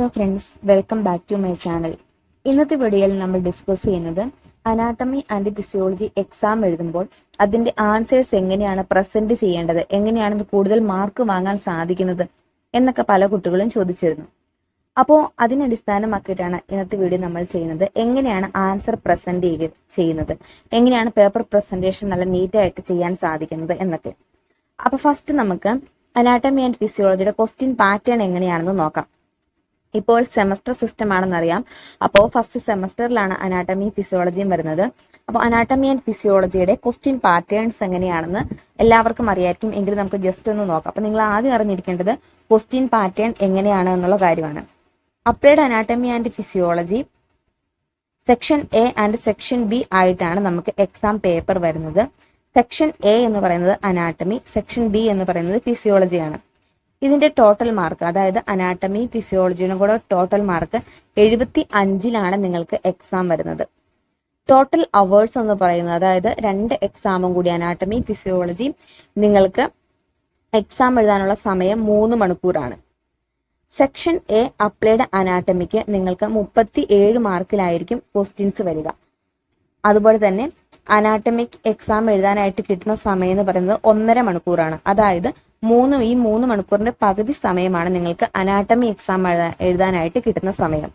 Hello friends, welcome back to my channel. ഇന്നത്തെ വീഡിയോയിൽ നമ്മൾ ഡിസ്കസ് ചെയ്യുന്നത് അനാട്ടമി ആൻഡ് ഫിസിയോളജി എക്സാം എഴുതുമ്പോൾ അതിന്റെ ആൻസേഴ്സ് എങ്ങനെയാണ് പ്രസന്റ് ചെയ്യേണ്ടത്, എങ്ങനെയാണ് കൂടുതൽ മാർക്ക് വാങ്ങാൻ സാധിക്കുന്നത് എന്നൊക്കെ പല കുട്ടികളും ചോദിച്ചിരുന്നു. അപ്പോൾ അതിനെ അടിസ്ഥാനമാക്കിയിട്ടാണ് ഇന്നത്തെ വീഡിയോ നമ്മൾ ചെയ്യുന്നത്. എങ്ങനെയാണ് ആൻസർ പ്രസന്റ് ചെയ്യുന്നത്, എങ്ങനെയാണ് പേപ്പർ പ്രസന്റേഷൻ നല്ല നീറ്റായിട്ട് ചെയ്യാൻ സാധിക്കുന്നത് എന്നൊക്കെ. അപ്പൊ ഫസ്റ്റ് നമുക്ക് അനാട്ടമി ആൻഡ് ഫിസിയോളജിയുടെ ക്വസ്റ്റ്യൻ പാറ്റേൺ എങ്ങനെയാണെന്ന് നോക്കാം. ഇപ്പോൾ സെമസ്റ്റർ സിസ്റ്റം ആണെന്നറിയാം. അപ്പോൾ ഫസ്റ്റ് സെമസ്റ്ററിലാണ് അനാട്ടമി ഫിസിയോളജിയും വരുന്നത്. അപ്പോൾ അനാട്ടമി ആൻഡ് ഫിസിയോളജിയുടെ ക്വസ്റ്റ്യൻ പാറ്റേൺസ് എങ്ങനെയാണെന്ന് എല്ലാവർക്കും അറിയായിരിക്കും. എങ്കിലും നമുക്ക് ജസ്റ്റ് ഒന്ന് നോക്കാം. അപ്പോൾ നിങ്ങൾ ആദ്യം അറിഞ്ഞിരിക്കേണ്ടത് ക്വസ്റ്റ്യൻ പാറ്റേൺ എങ്ങനെയാണ് എന്നുള്ള കാര്യമാണ്. Applied anatomy and physiology section A and section B ആയിട്ടാണ് നമുക്ക് എക്സാം പേപ്പർ വരുന്നത്. സെക്ഷൻ എ എന്ന് പറയുന്നത് അനാട്ടമി, സെക്ഷൻ ബി എന്ന് പറയുന്നത് ഫിസിയോളജിയാണ്. ഇതിന്റെ ടോട്ടൽ മാർക്ക്, അതായത് അനാട്ടമി ഫിസിയോളജിയുടെ കൂടെ ടോട്ടൽ മാർക്ക് 75 നിങ്ങൾക്ക് എക്സാം വരുന്നത്. ടോട്ടൽ അവേഴ്സ് എന്ന് പറയുന്നത്, അതായത് 2 എക്സാമും കൂടി അനാട്ടമി ഫിസിയോളജി നിങ്ങൾക്ക് എക്സാം എഴുതാനുള്ള സമയം 3 മണിക്കൂറാണ്. സെക്ഷൻ എ അപ്ലൈഡ് അനാട്ടമിക്ക് നിങ്ങൾക്ക് 37 മാർക്കിലായിരിക്കും ക്വസ്റ്റ്യൻസ് വരിക. അതുപോലെ തന്നെ അനാട്ടമിക് എക്സാം എഴുതാനായിട്ട് കിട്ടുന്ന സമയം എന്ന് പറയുന്നത് 1.5 മണിക്കൂറാണ്. അതായത് 3 മണിക്കൂറിന്റെ പകുതി സമയമാണ് നിങ്ങൾക്ക് അനാട്ടമി എക്സാം എഴുതാനായിട്ട് കിട്ടുന്ന സമയം.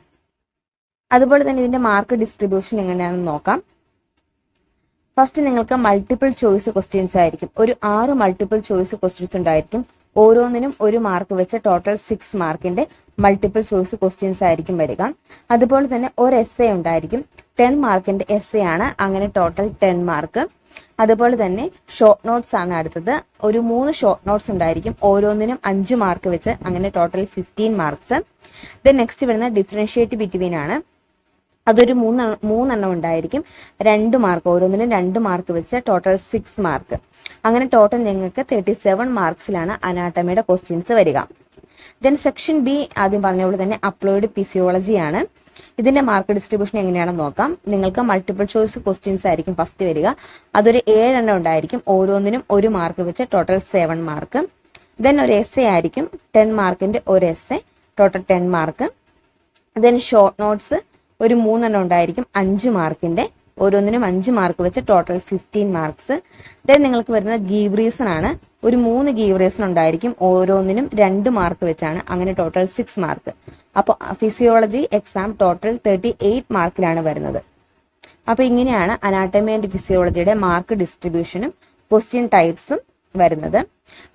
അതുപോലെ തന്നെ ഇതിന്റെ മാർക്ക് ഡിസ്ട്രിബ്യൂഷൻ എങ്ങനെയാണെന്ന് നോക്കാം. ഫസ്റ്റ് നിങ്ങൾക്ക് മൾട്ടിപ്പിൾ ചോയ്സ് ക്വസ്റ്റ്യൻസ് ആയിരിക്കും. ഒരു 6 മൾട്ടിപ്പിൾ ചോയ്സ് ക്വസ്റ്റ്യൻസ് ഉണ്ടായിരിക്കും. ഓരോന്നിനും 1 മാർക്ക് വെച്ച് ടോട്ടൽ 6 മാർക്കിന്റെ മൾട്ടിപ്പിൾ ചോയ്സ് ക്വസ്റ്റ്യൻസ് ആയിരിക്കും വരിക. അതുപോലെ തന്നെ ഒരു എസ്സേ ഉണ്ടായിരിക്കും. 10 മാർക്കിന്റെ എസ്സേ ആണ്. അങ്ങനെ ടോട്ടൽ 10 മാർക്ക്. അതുപോലെ തന്നെ ഷോർട്ട് നോട്ട്സ് ആണ് അടുത്തത്. ഒരു 3 ഷോർട്ട് നോട്ട്സ് ഉണ്ടായിരിക്കും. ഓരോന്നിനും 5 മാർക്ക് വെച്ച്, അങ്ങനെ ടോട്ടൽ 15 മാർക്സ്. ദെൻ നെക്സ്റ്റ് വരുന്ന ഡിഫറൻഷിയേറ്റ് ബിറ്റ്വീൻ ആണ്. അതൊരു 3 ഉണ്ടായിരിക്കും. 2 മാർക്ക്, ഓരോന്നിനും 2 മാർക്ക് വെച്ച് ടോട്ടൽ 6 മാർക്ക്. അങ്ങനെ ടോട്ടൽ നിങ്ങൾക്ക് 37 മാർക്സിലാണ് അനാട്ടമിയുടെ ക്വസ്റ്റ്യൻസ് വരിക. ദെൻ സെക്ഷൻ ബി ആദ്യം പറഞ്ഞ പോലെ തന്നെ അപ്ലൈഡ് ഫിസിയോളജി ആണ്. ഇതിന്റെ മാർക്ക് ഡിസ്ട്രിബ്യൂഷൻ എങ്ങനെയാണെന്ന് നോക്കാം. നിങ്ങൾക്ക് മൾട്ടിപ്പിൾ ചോയ്സ് ക്വസ്റ്റ്യൻസ് ആയിരിക്കും ഫസ്റ്റ് വരിക. അതൊരു 7 ഉണ്ടായിരിക്കും. ഓരോന്നിനും 1 മാർക്ക് വെച്ച് ടോട്ടൽ 7 മാർക്ക്. ദെൻ ഒരു എസ്സേ ആയിരിക്കും. 10 മാർക്കിന്റെ ഒരു essay, total 10 mark. Then short notes ഒരു 3 ഉണ്ടായിരിക്കും. 5 മാർക്കിന്റെ, ഓരോന്നിനും 5 മാർക്ക് വെച്ച് ടോട്ടൽ 15 മാർക്സ്. ദെൻ നിങ്ങൾക്ക് വരുന്നത് ഗീവ് റീസൺ ആണ്. ഒരു 3 ഗീവ് റീസൺ ഉണ്ടായിരിക്കും. ഓരോന്നിനും 2 മാർക്ക് വെച്ചാണ്. അങ്ങനെ ടോട്ടൽ 6 മാർക്ക്. അപ്പോൾ ഫിസിയോളജി എക്സാം ടോട്ടൽ 38 മാർക്കിലാണ് വരുന്നത്. അപ്പൊ ഇങ്ങനെയാണ് അനാട്ടമി ആൻഡ് ഫിസിയോളജിയുടെ മാർക്ക് ഡിസ്ട്രിബ്യൂഷനും ക്വസ്റ്റ്യൻ ടൈപ്സും വരുന്നത്.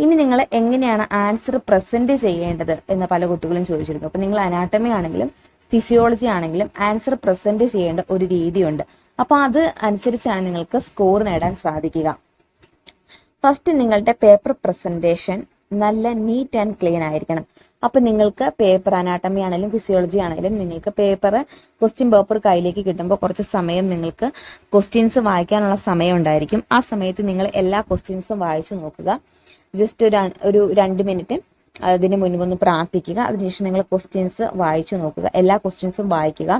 ഇനി നിങ്ങൾ എങ്ങനെയാണ് ആൻസർ പ്രസന്റ് ചെയ്യേണ്ടത് എന്ന് പല കുട്ടികളും ചോദിച്ചിരുന്നു. അപ്പൊ നിങ്ങൾ അനാട്ടമി ആണെങ്കിലും ഫിസിയോളജി ആണെങ്കിലും ആൻസർ പ്രസന്റ് ചെയ്യേണ്ട ഒരു രീതിയുണ്ട്. അപ്പൊ അത് അനുസരിച്ചാണ് നിങ്ങൾക്ക് സ്കോർ നേടാൻ സാധിക്കുക. ഫസ്റ്റ് നിങ്ങളുടെ പേപ്പർ പ്രസന്റേഷൻ നല്ല നീറ്റ് ആൻഡ് ക്ലീൻ ആയിരിക്കണം. അപ്പൊ നിങ്ങൾക്ക് പേപ്പർ അനാട്ടമി ആണെങ്കിലും ഫിസിയോളജി ആണെങ്കിലും നിങ്ങൾക്ക് ക്വസ്റ്റ്യൻ പേപ്പർ കയ്യിലേക്ക് കിട്ടുമ്പോൾ കുറച്ച് സമയം നിങ്ങൾക്ക് ക്വസ്റ്റ്യൻസ് വായിക്കാനുള്ള സമയം ഉണ്ടായിരിക്കും. ആ സമയത്ത് നിങ്ങൾ എല്ലാ ക്വസ്റ്റ്യൻസും വായിച്ചു നോക്കുക. ജസ്റ്റ് ഒരു 2 മിനിറ്റ് അതിന് മുൻപൊന്ന് പ്രാർത്ഥിക്കുക. അതിനുശേഷം നിങ്ങൾ ക്വസ്റ്റ്യൻസ് വായിച്ചു നോക്കുക. എല്ലാ ക്വസ്റ്റ്യൻസും വായിക്കുക.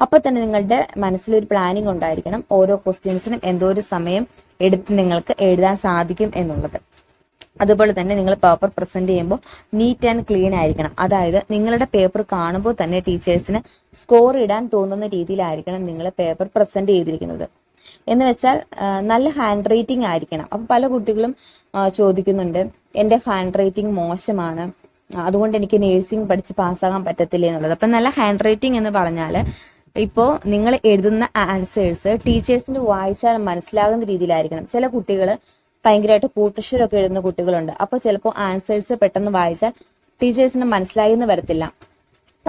അപ്പൊ തന്നെ നിങ്ങളുടെ മനസ്സിലൊരു പ്ലാനിങ് ഉണ്ടായിരിക്കണം, ഓരോ ക്വസ്റ്റ്യൻസിനും എന്തോ ഒരു സമയം എടുത്ത് നിങ്ങൾക്ക് എഴുതാൻ സാധിക്കും എന്നുള്ളത്. അതുപോലെ തന്നെ നിങ്ങൾ പേപ്പർ പ്രസന്റ് ചെയ്യുമ്പോൾ നീറ്റ് ആൻഡ് ക്ലീൻ ആയിരിക്കണം. അതായത് നിങ്ങളുടെ പേപ്പർ കാണുമ്പോൾ തന്നെ ടീച്ചേഴ്സിന് സ്കോർ ഇടാൻ തോന്നുന്ന രീതിയിലായിരിക്കണം നിങ്ങൾ പേപ്പർ പ്രസന്റ് ചെയ്തിരിക്കുന്നത്. എന്ന് വെച്ചാൽ നല്ല ഹാൻഡ് റൈറ്റിംഗ് ആയിരിക്കണം. അപ്പൊ പല കുട്ടികളും ചോദിക്കുന്നുണ്ട്, എന്റെ ഹാൻഡ് റൈറ്റിംഗ് മോശമാണ്, അതുകൊണ്ട് എനിക്ക് നേഴ്സിംഗ് പഠിച്ച് പാസ്സാകാൻ പറ്റത്തില്ല എന്നുള്ളത്. അപ്പൊ നല്ല ഹാൻഡ് റൈറ്റിംഗ് എന്ന് പറഞ്ഞാൽ ഇപ്പോ നിങ്ങൾ എഴുതുന്ന ആൻസേഴ്സ് ടീച്ചേഴ്സിന് വായിച്ചാൽ മനസ്സിലാകുന്ന രീതിയിലായിരിക്കണം. ചില കുട്ടികൾ ഭയങ്കരമായിട്ട് കൂട്ടക്ഷരമൊക്കെ എഴുതുന്ന കുട്ടികളുണ്ട്. അപ്പൊ ചിലപ്പോൾ ആൻസേഴ്സ് പെട്ടെന്ന് വായിച്ചാൽ ടീച്ചേഴ്സിന് മനസ്സിലായി എന്ന് വരത്തില്ല.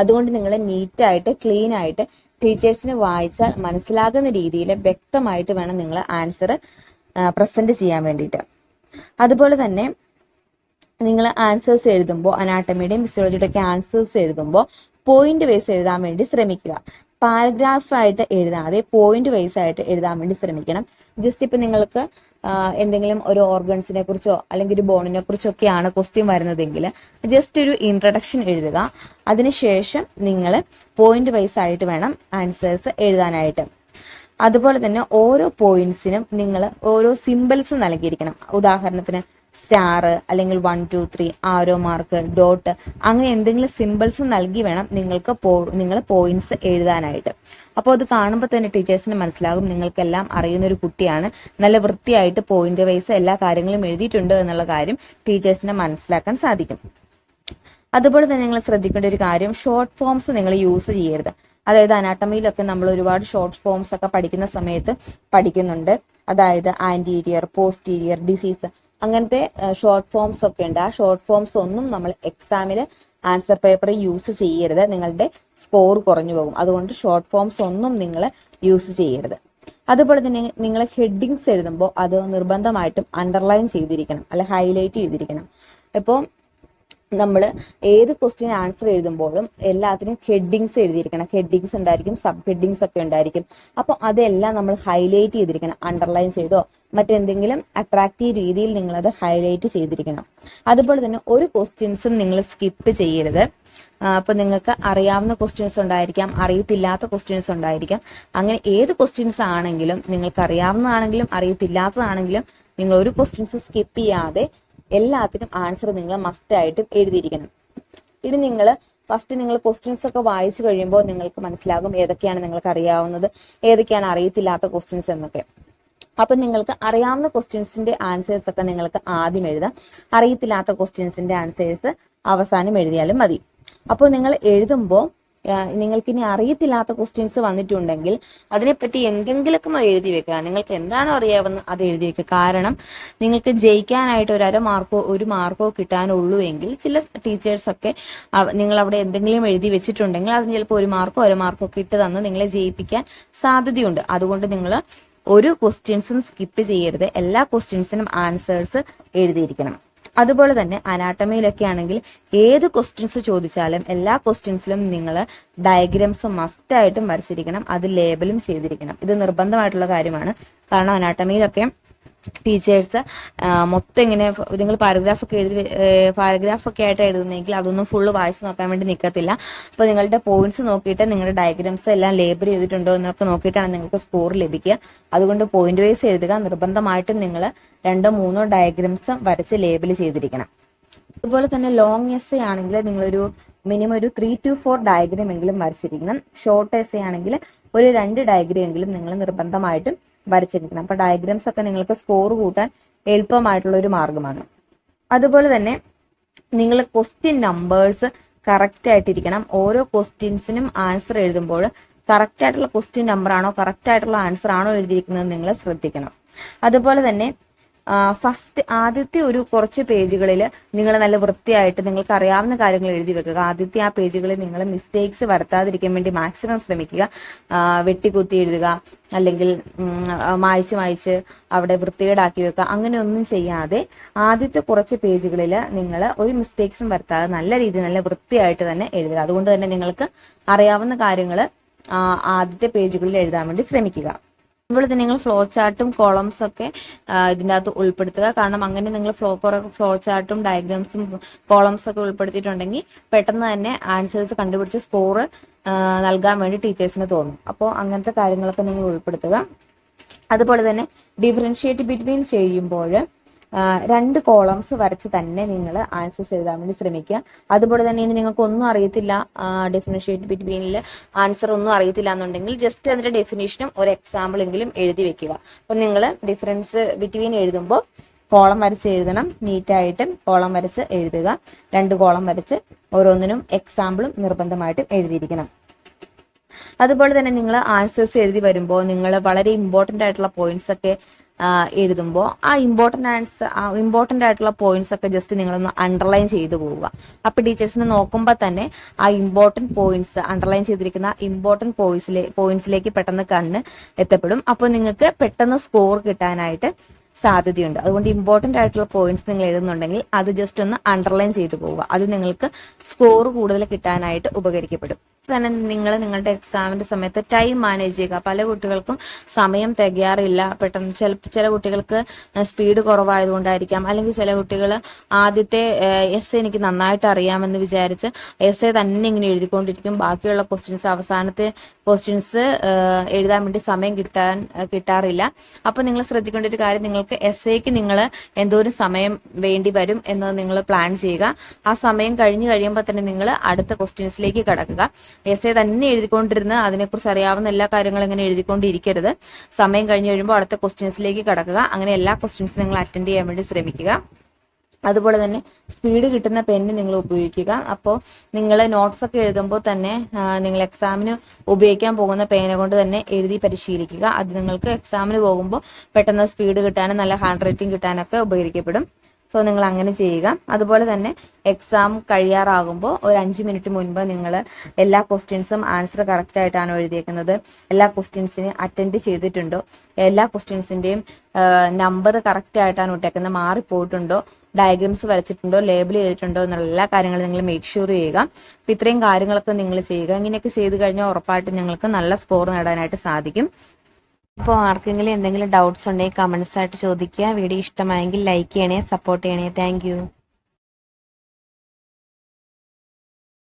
അതുകൊണ്ട് നിങ്ങൾ നീറ്റായിട്ട് ക്ലീൻ ആയിട്ട് ടീച്ചേഴ്സിന് വായിച്ചാൽ മനസ്സിലാകുന്ന രീതിയിൽ വ്യക്തമായിട്ട് വേണം നിങ്ങൾ ആൻസർ പ്രസന്റ് ചെയ്യാൻ വേണ്ടിയിട്ട്. അതുപോലെ തന്നെ നിങ്ങൾ ആൻസേഴ്സ് എഴുതുമ്പോൾ അനാട്ടമിയുടെയും ഫിസിയോളജിയുടെ ഒക്കെ ആൻസേഴ്സ് എഴുതുമ്പോൾ പോയിന്റ് വൈസ് എഴുതാൻ വേണ്ടി ശ്രമിക്കുക. പാരഗ്രാഫ് ആയിട്ട് എഴുതാതെ പോയിന്റ് വൈസ് ആയിട്ട് എഴുതാൻ വേണ്ടി ശ്രമിക്കണം. ജസ്റ്റ് ഇപ്പൊ നിങ്ങൾക്ക് എന്തെങ്കിലും ഒരു ഓർഗൻസിനെ കുറിച്ചോ അല്ലെങ്കിൽ ഒരു ബോണിനെ കുറിച്ചോ ഒക്കെയാണ് ക്വസ്റ്റ്യൻ വരുന്നതെങ്കിൽ ജസ്റ്റ് ഒരു ഇൻട്രഡക്ഷൻ എഴുതുക. അതിനുശേഷം നിങ്ങൾ പോയിന്റ് വൈസ് ആയിട്ട് വേണം ആൻസേഴ്സ് എഴുതാനായിട്ട്. അതുപോലെ തന്നെ ഓരോ പോയിന്റ്സിനും നിങ്ങൾ ഓരോ സിമ്പിൾസ് നൽകിയിരിക്കണം. ഉദാഹരണത്തിന് സ്റ്റാർ അല്ലെങ്കിൽ 1 2 3 ആരോ മാർക്ക് ഡോട്ട് അങ്ങനെ എന്തെങ്കിലും സിമ്പിൾസ് നൽകി വേണം നിങ്ങൾ പോയിന്റ്സ് എഴുതാനായിട്ട്. അപ്പോൾ അത് കാണുമ്പോൾ തന്നെ ടീച്ചേഴ്സിന് മനസ്സിലാകും നിങ്ങൾക്കെല്ലാം അറിയുന്ന ഒരു കുട്ടിയാണ്, നല്ല വൃത്തിയായിട്ട് പോയിന്റ് വൈസ് എല്ലാ കാര്യങ്ങളും എഴുതിയിട്ടുണ്ട് എന്നുള്ള കാര്യം ടീച്ചേഴ്സിനെ മനസ്സിലാക്കാൻ സാധിക്കും. അതുപോലെ തന്നെ നിങ്ങൾ ശ്രദ്ധിക്കേണ്ട ഒരു കാര്യം, ഷോർട്ട് ഫോംസ് നിങ്ങൾ യൂസ് ചെയ്യരുത്. അതായത് അനാട്ടമിയിലൊക്കെ നമ്മൾ ഒരുപാട് ഷോർട്ട് ഫോംസ് ഒക്കെ പഠിക്കുന്ന സമയത്ത് പഠിക്കുന്നുണ്ട്. അതായത് ആന്റീരിയർ, പോസ്റ്റീരിയർ, ഡിസീസ് അങ്ങനത്തെ ഷോർട്ട് ഫോംസ് ഒക്കെ ഉണ്ട്. ആ ഷോർട്ട് ഫോംസ് ഒന്നും നമ്മൾ എക്സാമിൽ ആൻസർ പേപ്പർ യൂസ് ചെയ്യരുത്, നിങ്ങളുടെ സ്കോർ കുറഞ്ഞു പോകും. അതുകൊണ്ട് ഷോർട്ട് ഫോംസ് ഒന്നും നിങ്ങൾ യൂസ് ചെയ്യരുത്. അതുപോലെ തന്നെ നിങ്ങൾ ഹെഡിങ്സ് എഴുതുമ്പോൾ അത് നിർബന്ധമായിട്ടും അണ്ടർലൈൻ ചെയ്തിരിക്കണം, അല്ലെ ഹൈലൈറ്റ് ചെയ്തിരിക്കണം. ഇപ്പോൾ നമ്മൾ ഏത് ക്വസ്റ്റ്യൻ ആൻസർ എഴുതുമ്പോഴും എല്ലാത്തിനും ഹെഡിങ്സ് എഴുതിയിരിക്കണം. ഹെഡിങ്സ് ഉണ്ടായിരിക്കും, സബ് ഹെഡിങ്സ് ഒക്കെ ഉണ്ടായിരിക്കും. അപ്പോൾ അതെല്ലാം നമ്മൾ ഹൈലൈറ്റ് ചെയ്തിരിക്കണം, അണ്ടർലൈൻ ചെയ്തോ മറ്റെന്തെങ്കിലും അട്രാക്റ്റീവ് രീതിയിൽ നിങ്ങളത് ഹൈലൈറ്റ് ചെയ്തിരിക്കണം. അതുപോലെ തന്നെ ഒരു ക്വസ്റ്റ്യൻസും നിങ്ങൾ സ്കിപ്പ് ചെയ്യരുത്. അപ്പോൾ നിങ്ങൾക്ക് അറിയാവുന്ന ക്വസ്റ്റ്യൻസ് ഉണ്ടായിരിക്കാം, അറിയത്തില്ലാത്ത ക്വസ്റ്റ്യൻസ് ഉണ്ടായിരിക്കാം. അങ്ങനെ ഏത് ക്വസ്റ്റ്യൻസ് ആണെങ്കിലും, നിങ്ങൾക്ക് അറിയാവുന്നതാണെങ്കിലും അറിയത്തില്ലാത്തതാണെങ്കിലും നിങ്ങൾ ഒരു ക്വസ്റ്റ്യൻസ് സ്കിപ്പ് ചെയ്യാതെ എല്ലാത്തിനും ആൻസർ നിങ്ങൾ മസ്റ്റ് ആയിട്ടും എഴുതിയിരിക്കണം. ഇനി ഫസ്റ്റ് നിങ്ങൾ ക്വസ്റ്റ്യൻസ് ഒക്കെ വായിച്ചു കഴിയുമ്പോൾ നിങ്ങൾക്ക് മനസ്സിലാകും ഏതൊക്കെയാണ് നിങ്ങൾക്ക് അറിയാവുന്നത്, ഏതൊക്കെയാണ് അറിയത്തില്ലാത്ത ക്വസ്റ്റ്യൻസ് എന്നൊക്കെ. അപ്പൊ നിങ്ങൾക്ക് അറിയാവുന്ന ക്വസ്റ്റ്യൻസിന്റെ ആൻസേഴ്സ് ഒക്കെ നിങ്ങൾക്ക് ആദ്യം എഴുതാം, അറിയത്തില്ലാത്ത ക്വസ്റ്റ്യൻസിന്റെ ആൻസേഴ്സ് അവസാനം എഴുതിയാലും മതി. അപ്പോൾ നിങ്ങൾ എഴുതുമ്പോൾ നിങ്ങൾക്ക് ഇനി അറിയത്തില്ലാത്ത ക്വസ്റ്റ്യൻസ് വന്നിട്ടുണ്ടെങ്കിൽ അതിനെപ്പറ്റി എന്തെങ്കിലുമൊക്കെ എഴുതി വെക്കുക. നിങ്ങൾക്ക് എന്താണോ അറിയാവുന്നത് അത് എഴുതി വെക്കുക. കാരണം നിങ്ങൾക്ക് ജയിക്കാനായിട്ട് ഒരു മാർക്കോ കിട്ടാനുള്ളൂ എങ്കിൽ ചില ടീച്ചേഴ്സൊക്കെ നിങ്ങൾ അവിടെ എന്തെങ്കിലും എഴുതി വെച്ചിട്ടുണ്ടെങ്കിൽ അതിന് ചിലപ്പോൾ ഒരു മാർക്കോ ഒക്കെ ഇട്ട് തന്ന് നിങ്ങളെ ജയിപ്പിക്കാൻ സാധ്യതയുണ്ട്. അതുകൊണ്ട് നിങ്ങൾ ഒരു ക്വസ്റ്റ്യൻസും സ്കിപ്പ് ചെയ്യരുത്, എല്ലാ ക്വസ്റ്റ്യൻസിനും ആൻസേഴ്സ് എഴുതിയിരിക്കണം. അതുപോലെ തന്നെ അനാട്ടമിയിലൊക്കെ ആണെങ്കിൽ ഏത് ക്വസ്റ്റ്യൻസ് ചോദിച്ചാലും എല്ലാ ക്വസ്റ്റ്യൻസിലും നിങ്ങൾ ഡയഗ്രാംസ് മസ്റ്റ് ആയിട്ടും വരച്ചിരിക്കണം, അത് ലേബലും ചെയ്തിരിക്കണം. ഇത് നിർബന്ധമായിട്ടുള്ള കാര്യമാണ്. കാരണം അനാട്ടമിയിലൊക്കെ ടീച്ചേഴ്സ് മൊത്തം ഇങ്ങനെ നിങ്ങൾ പാരഗ്രാഫ് ഒക്കെ ആയിട്ട് എഴുതുന്നെങ്കിൽ അതൊന്നും ഫുള്ള് വായിച്ച് നോക്കാൻ വേണ്ടി നിൽക്കത്തില്ല. അപ്പോൾ നിങ്ങളുടെ പോയിന്റ്സ് നോക്കിയിട്ട് നിങ്ങളുടെ ഡയഗ്രാംസ് എല്ലാം ലേബൽ ചെയ്തിട്ടുണ്ടോ എന്നൊക്കെ നോക്കിയിട്ടാണ് നിങ്ങൾക്ക് സ്കോർ ലഭിക്കുക. അതുകൊണ്ട് പോയിന്റ് വൈസ് എഴുതുക. നിർബന്ധമായിട്ടും നിങ്ങൾ 2 3 ഡയഗ്രാംസ് വരച്ച് ലേബൽ ചെയ്തിരിക്കണം. അതുപോലെ തന്നെ ലോങ് എസ്സേ ആണെങ്കിൽ നിങ്ങളൊരു മിനിമം ഒരു 3 to 4 ഡയഗ്രാം എങ്കിലും വരച്ചിരിക്കണം. ഷോർട്ട് എസ്സേ ആണെങ്കിൽ ഒരു 2 ഡയഗ്രാം എങ്കിലും നിങ്ങൾ നിർബന്ധമായിട്ടും വരച്ചിരിക്കണം. അപ്പൊ ഡയഗ്രാംസ് ഒക്കെ നിങ്ങൾക്ക് സ്കോർ കൂട്ടാൻ എളുപ്പമായിട്ടുള്ള ഒരു മാർഗമാണ്. അതുപോലെ തന്നെ നിങ്ങൾ ക്വസ്റ്റ്യൻ നമ്പേഴ്സ് കറക്റ്റ് ആയിട്ടിരിക്കണം. ഓരോ ക്വസ്റ്റ്യൻസിനും ആൻസർ എഴുതുമ്പോൾ കറക്റ്റ് ആയിട്ടുള്ള ക്വസ്റ്റ്യൻ നമ്പർ ആണോ കറക്റ്റ് ആയിട്ടുള്ള ആൻസർ ആണോ എഴുതിയിരിക്കുന്നത് നിങ്ങൾ ശ്രദ്ധിക്കണം. അതുപോലെ തന്നെ ആദ്യത്തെ ഒരു കുറച്ച് പേജുകളിൽ നിങ്ങൾ നല്ല വൃത്തിയായിട്ട് നിങ്ങൾക്ക് അറിയാവുന്ന കാര്യങ്ങൾ എഴുതി വെക്കുക. ആദ്യത്തെ ആ പേജുകളിൽ നിങ്ങൾ മിസ്റ്റേക്സ് വരുത്താതിരിക്കാൻ വേണ്ടി മാക്സിമം ശ്രമിക്കുക. വെട്ടിക്കുത്തി എഴുതുക, അല്ലെങ്കിൽ മായ്ച്ച് അവിടെ വൃത്തികേടാക്കി വെക്കുക, അങ്ങനെയൊന്നും ചെയ്യാതെ ആദ്യത്തെ കുറച്ച് പേജുകളിൽ നിങ്ങൾ ഒരു മിസ്റ്റേക്സും വരുത്താതെ നല്ല രീതിയിൽ നല്ല വൃത്തിയായിട്ട് തന്നെ എഴുതുക. അതുകൊണ്ട് തന്നെ നിങ്ങൾക്ക് അറിയാവുന്ന കാര്യങ്ങൾ ആദ്യത്തെ പേജുകളിൽ എഴുതാൻ വേണ്ടി ശ്രമിക്കുക. അതുപോലെ തന്നെ നിങ്ങൾ ഫ്ലോ ചാർട്ടും കോളംസ് ഒക്കെ ഇതിൻ്റെ അകത്ത് ഉൾപ്പെടുത്തുക. കാരണം അങ്ങനെ നിങ്ങൾ ഫ്ലോ ചാർട്ടും ഡയഗ്രാംസും കോളംസ് ഒക്കെ ഉൾപ്പെടുത്തിയിട്ടുണ്ടെങ്കിൽ പെട്ടെന്ന് തന്നെ ആൻസേഴ്സ് കണ്ടുപിടിച്ച് സ്കോർ നൽകാൻ വേണ്ടി ടീച്ചേഴ്സിന് തോന്നും. അപ്പോൾ അങ്ങനത്തെ കാര്യങ്ങളൊക്കെ നിങ്ങൾ ഉൾപ്പെടുത്തുക. അതുപോലെ തന്നെ ഡിഫറൻഷിയേറ്റ് ബിറ്റ്വീൻ ചെയ്യുമ്പോൾ 2 കോളംസ് വരച്ച് തന്നെ നിങ്ങൾ ആൻസേഴ്സ് എഴുതാൻ വേണ്ടി ശ്രമിക്കുക. അതുപോലെ തന്നെ ഇനി നിങ്ങൾക്ക് ഒന്നും അറിയത്തില്ല, ഡിഫറൻഷിയേറ്റ് ബിറ്റ്വീനിൽ ആൻസർ ഒന്നും അറിയത്തില്ല എന്നുണ്ടെങ്കിൽ ജസ്റ്റ് അതിന്റെ ഡെഫിനേഷനും ഒരു എക്സാമ്പിൾ എങ്കിലും എഴുതി വെക്കുക. അപ്പൊ നിങ്ങൾ ഡിഫറൻസ് ബിറ്റ്വീൻ എഴുതുമ്പോൾ കോളം വരച്ച് എഴുതണം, നീറ്റായിട്ട് കോളം വരച്ച് എഴുതുക. 2 കോളം വരച്ച് ഓരോന്നിനും എക്സാമ്പിളും നിർബന്ധമായിട്ടും എഴുതിയിരിക്കണം. അതുപോലെ തന്നെ നിങ്ങൾ ആൻസേഴ്സ് എഴുതി വരുമ്പോൾ നിങ്ങൾ വളരെ ഇമ്പോർട്ടൻ്റ് ആയിട്ടുള്ള പോയിന്റ്സ് ഒക്കെ എഴുതുമ്പോൾ ആ ഇമ്പോർട്ടൻ്റ് ആയിട്ടുള്ള പോയിന്റ്സ് ഒക്കെ ജസ്റ്റ് നിങ്ങളൊന്ന് അണ്ടർലൈൻ ചെയ്തു പോവുക. അപ്പൊ ടീച്ചേഴ്സിന് നോക്കുമ്പോൾ തന്നെ ആ ഇമ്പോർട്ടൻറ്റ് പോയിന്റ്സ് അണ്ടർലൈൻ ചെയ്തിരിക്കുന്ന ഇമ്പോർട്ടൻറ്റ് പോയിന്റ്സിലേക്ക് പെട്ടെന്ന് കണ്ണ് എത്തപ്പെടും. അപ്പോൾ നിങ്ങൾക്ക് പെട്ടെന്ന് സ്കോർ കിട്ടാനായിട്ട് സാധ്യതയുണ്ട്. അതുകൊണ്ട് ഇമ്പോർട്ടൻ്റ് ആയിട്ടുള്ള പോയിന്റ്സ് നിങ്ങൾ എഴുതുന്നുണ്ടെങ്കിൽ അത് ജസ്റ്റ് ഒന്ന് അണ്ടർലൈൻ ചെയ്തു പോവുക. അത് നിങ്ങൾക്ക് സ്കോർ കൂടുതൽ കിട്ടാനായിട്ട് ഉപകരിക്കപ്പെടും. തന്നെ നിങ്ങൾ നിങ്ങളുടെ എക്സാമിന്റെ സമയത്ത് ടൈം മാനേജ് ചെയ്യുക. പല കുട്ടികൾക്കും സമയം തികയാറില്ല. പെട്ടെന്ന് ചില കുട്ടികൾക്ക് സ്പീഡ് കുറവായതുകൊണ്ടായിരിക്കാം, അല്ലെങ്കിൽ ചില കുട്ടികൾ ആദ്യത്തെ എസ് എനിക്ക് നന്നായിട്ട് അറിയാമെന്ന് വിചാരിച്ച് എസ് തന്നെ ഇങ്ങനെ എഴുതിക്കൊണ്ടിരിക്കും. ബാക്കിയുള്ള ക്വസ്റ്റ്യൻസ്, അവസാനത്തെ ക്വസ്റ്റ്യൻസ് എഴുതാൻ വേണ്ടി സമയം കിട്ടാറില്ല. അപ്പൊ നിങ്ങൾ ശ്രദ്ധിക്കേണ്ട ഒരു കാര്യം, നിങ്ങൾക്ക് എസ്സേക്ക് നിങ്ങൾ എന്തോരം സമയം വേണ്ടി വരും എന്നത് നിങ്ങൾ പ്ലാൻ ചെയ്യുക. ആ സമയം കഴിയുമ്പോൾ തന്നെ നിങ്ങൾ അടുത്ത ക്വസ്റ്റ്യൻസിലേക്ക് കടക്കുക. എസ്സേ തന്നെ എഴുതിക്കൊണ്ടിരുന്ന് അതിനെക്കുറിച്ച് അറിയാവുന്ന എല്ലാ കാര്യങ്ങളും ഇങ്ങനെ എഴുതിക്കൊണ്ടിരിക്കരുത്. സമയം കഴിഞ്ഞ് കഴിയുമ്പോൾ അടുത്ത ക്വസ്റ്റ്യൻസിലേക്ക് കടക്കുക. അങ്ങനെ എല്ലാ ക്വസ്റ്റ്യൻസും നിങ്ങൾ അറ്റൻഡ് ചെയ്യാൻ വേണ്ടി ശ്രമിക്കുക. അതുപോലെ തന്നെ സ്പീഡ് കിട്ടുന്ന പെന്ന് നിങ്ങൾ ഉപയോഗിക്കുക. അപ്പോൾ നിങ്ങൾ നോട്ട്സ് ഒക്കെ എഴുതുമ്പോൾ തന്നെ നിങ്ങൾ എക്സാമിന് ഉപയോഗിക്കാൻ പോകുന്ന പേന കൊണ്ട് തന്നെ എഴുതി പരിശീലിക്കുക. അത് നിങ്ങൾക്ക് എക്സാമിന് പോകുമ്പോൾ പെട്ടെന്ന് സ്പീഡ് കിട്ടാനും നല്ല ഹാൻഡ് റൈറ്റിംഗ് കിട്ടാനൊക്കെ ഉപകരിക്കപ്പെടും. സോ നിങ്ങൾ അങ്ങനെ ചെയ്യുക. അതുപോലെ തന്നെ എക്സാം കഴിയാറാകുമ്പോൾ ഒരു 5 മിനിറ്റ് മുൻപ് നിങ്ങൾ എല്ലാ ക്വസ്റ്റ്യൻസും ആൻസർ കറക്റ്റ് ആയിട്ടാണോ എഴുതിയേക്കുന്നത്, എല്ലാ ക്വസ്റ്റ്യൻസിന് അറ്റൻഡ് ചെയ്തിട്ടുണ്ടോ, എല്ലാ ക്വസ്റ്റ്യൻസിന്റെയും നമ്പർ കറക്റ്റ് ആയിട്ടാണ് ഇട്ടേക്കുന്നത്, മാറിപ്പോയിട്ടുണ്ടോ, ഡയഗ്രാംസ് വരച്ചിട്ടുണ്ടോ, ലേബിൾ ചെയ്തിട്ടുണ്ടോ എന്നുള്ള എല്ലാ കാര്യങ്ങളും നിങ്ങൾ മേക്ക് ഷുവർ ചെയ്യുക. അപ്പൊ ഇത്രയും കാര്യങ്ങളൊക്കെ നിങ്ങൾ ചെയ്യുക. ഇങ്ങനെയൊക്കെ ചെയ്ത് കഴിഞ്ഞാൽ ഉറപ്പായിട്ടും നിങ്ങൾക്ക് നല്ല സ്കോർ നേടാനായിട്ട് സാധിക്കും. അപ്പോൾ ആർക്കെങ്കിലും എന്തെങ്കിലും ഡൗട്ട്സ് ഉണ്ടെങ്കിൽ കമൻസ് ആയിട്ട് ചോദിക്കുക. വീഡിയോ ഇഷ്ടമായെങ്കിൽ ലൈക്ക് ചെയ്യണേ, സപ്പോർട്ട് ചെയ്യണേ. താങ്ക്